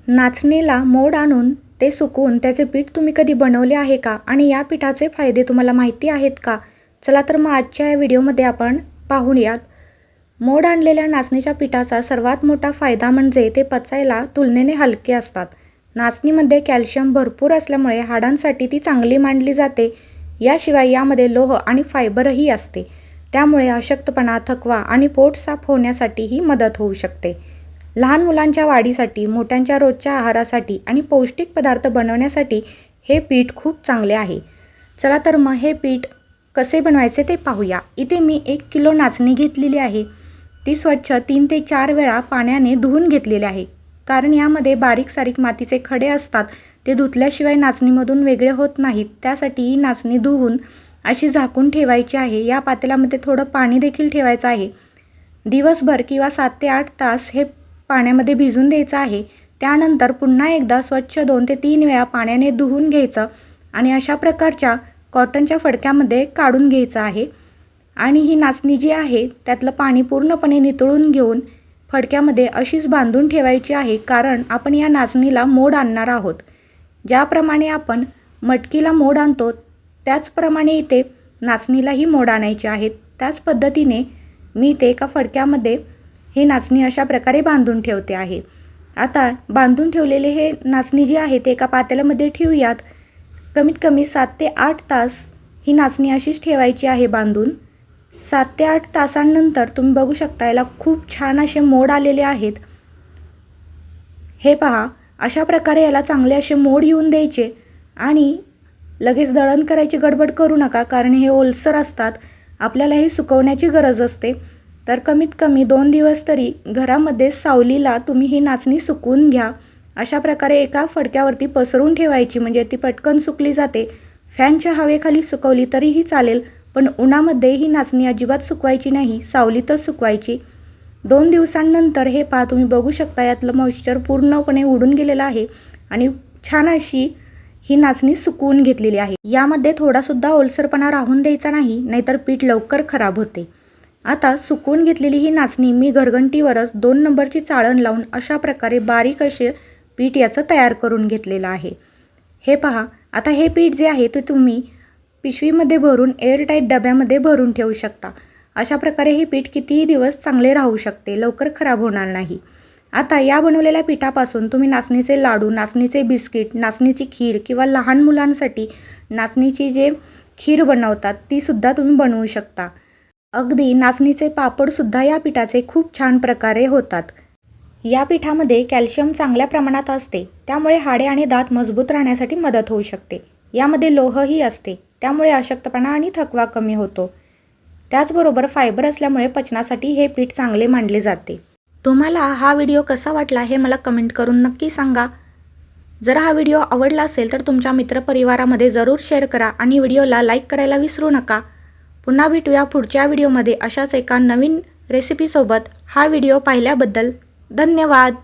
नाचणीला मोड आणून ते सुकवून त्याचे पीठ तुम्ही कधी बनवले आहे का आणि या पिठाचे फायदे तुम्हाला माहिती आहेत का? चला तर मग आजच्या या व्हिडिओमध्ये आपण पाहूयात. मोड आणलेल्या नाचणीच्या पिठाचा सर्वात मोठा फायदा म्हणजे ते पचायला तुलनेने हलके असतात. नाचणीमध्ये कॅल्शियम भरपूर असल्यामुळे हाडांसाठी ती चांगली मानली जाते. याशिवाय यामध्ये लोह आणि फायबरही असते. त्यामुळे अशक्तपणा, थकवा आणि पोट साफ होण्यासाठीही मदत होऊ शकते. लहान मुलांच्या वाढीसाठी, मोठ्यांच्या रोजच्या आहारासाठी आणि पौष्टिक पदार्थ बनवण्यासाठी हे पीठ खूप चांगले आहे. चला तर मग हे पीठ कसे बनवायचे ते पाहूया. इथे मी 1 किलो नाचणी घेतलेली आहे. ती स्वच्छ 3 ते 4 वेळा पाण्याने धुवून घेतलेली आहे. कारण यामध्ये बारीक सारीक मातीचे खडे असतात. ते धुतल्याशिवाय नाचणीमधून वेगळे होत नाहीत. त्यासाठी ही नाचणी धुवून अशी झाकून ठेवायची आहे. या पातेल्यामध्ये थोडं पाणी देखील ठेवायचं आहे. दिवसभर किंवा 7 ते 8 तास हे पाण्यामध्ये भिजून द्यायचं आहे. त्यानंतर पुन्हा एकदा स्वच्छ 2 ते 3 वेळा पाण्याने धुवून घ्यायचं आणि अशा प्रकारच्या कॉटनच्या फडक्यामध्ये काढून घ्यायचं आहे. आणि ही नाचणी जी आहे त्यातलं पाणी पूर्णपणे नितळून घेऊन फडक्यामध्ये अशीच बांधून ठेवायची आहे. कारण आपण या नाचणीला मोड आणणार आहोत. ज्याप्रमाणे आपण मटकीला मोड आणतो त्याचप्रमाणे इथे नाचणीलाही मोड आणायचे आहेत. त्याच पद्धतीने मी इथे एका फडक्यामध्ये ही नाचणी अशा प्रकारे बांधून ठेवते आहे. आता बांधून ठेवलेले हे नाचणी जी आहे ते एका पातेल्यामध्ये ठेवूयात. कमीत कमी 7 ते 8 तास ही नाचणी अशीच ठेवायची आहे बांधून. 7 ते 8 तासांनंतर तुम्ही बघू शकता याला खूप छान असे मोड आलेले आहेत. हे पहा, अशा प्रकारे याला चांगले असे मोड येऊन द्यायचे आणि लगेच दळण करायची गडबड करू नका. कारण हे ओलसर असतात. आपल्याला हे सुकवण्याची गरज असते. तर कमीत कमी 2 दिवस तरी घरामध्ये सावलीला तुम्ही ही नाचणी सुकवून घ्या. अशा प्रकारे एका फडक्यावरती पसरून ठेवायची म्हणजे ती पटकन सुकली जाते. फॅनच्या हवेखाली सुकवली तरीही चालेल, पण उन्हामध्ये ही नाचणी अजिबात सुकवायची नाही, सावलीतच सुकवायची. 2 दिवसांनंतर हे पहा, तुम्ही बघू शकता यातलं मॉइश्चर पूर्णपणे उडून गेलेलं आहे आणि छान अशी ही नाचणी सुकवून घेतलेली आहे. यामध्ये थोडासुद्धा ओलसरपणा राहून द्यायचा नाही, नाहीतर पीठ लवकर खराब होते. आता सुकवून घेतलेली ही नाचणी मी घरघंटीवरच 2 नंबरची चाळण लावून अशा प्रकारे बारीक असे पीठ याचं तयार करून घेतलेलं आहे. हे पहा, आता हे पीठ जे आहे ते तुम्ही पिशवीमध्ये भरून एअरटाईट डब्यामध्ये भरून ठेवू शकता. अशा प्रकारे हे पीठ कितीही दिवस चांगले राहू शकते, लवकर खराब होणार नाही. आता या बनवलेल्या पिठापासून तुम्ही नाचणीचे लाडू, नाचणीचे बिस्किट, नाचणीची खीर किंवा लहान मुलांसाठी नाचणीची जे खीर बनवतात तीसुद्धा तुम्ही बनवू शकता. अगदी नाचणीचे पापडसुद्धा या पिठाचे खूप छान प्रकारे होतात. या पिठामध्ये कॅल्शियम चांगल्या प्रमाणात असते. त्यामुळे हाडे आणि दात मजबूत राहण्यासाठी मदत होऊ शकते. यामध्ये लोहही असते. त्यामुळे अशक्तपणा आणि थकवा कमी होतो. त्याचबरोबर फायबर असल्यामुळे पचनासाठी हे पीठ चांगले मानले जाते. तुम्हाला हा व्हिडिओ कसा वाटला हे मला कमेंट करून नक्की सांगा. जर हा व्हिडिओ आवडला असेल तर तुमच्या मित्रपरिवारामध्ये जरूर शेअर करा आणि व्हिडिओला लाईक करायला विसरू नका. पुन्हा भेटूया पुढच्या व्हिडिओमध्ये अशाच एका नवीन रेसिपीसोबत. हा व्हिडिओ पाहिल्याबद्दल धन्यवाद.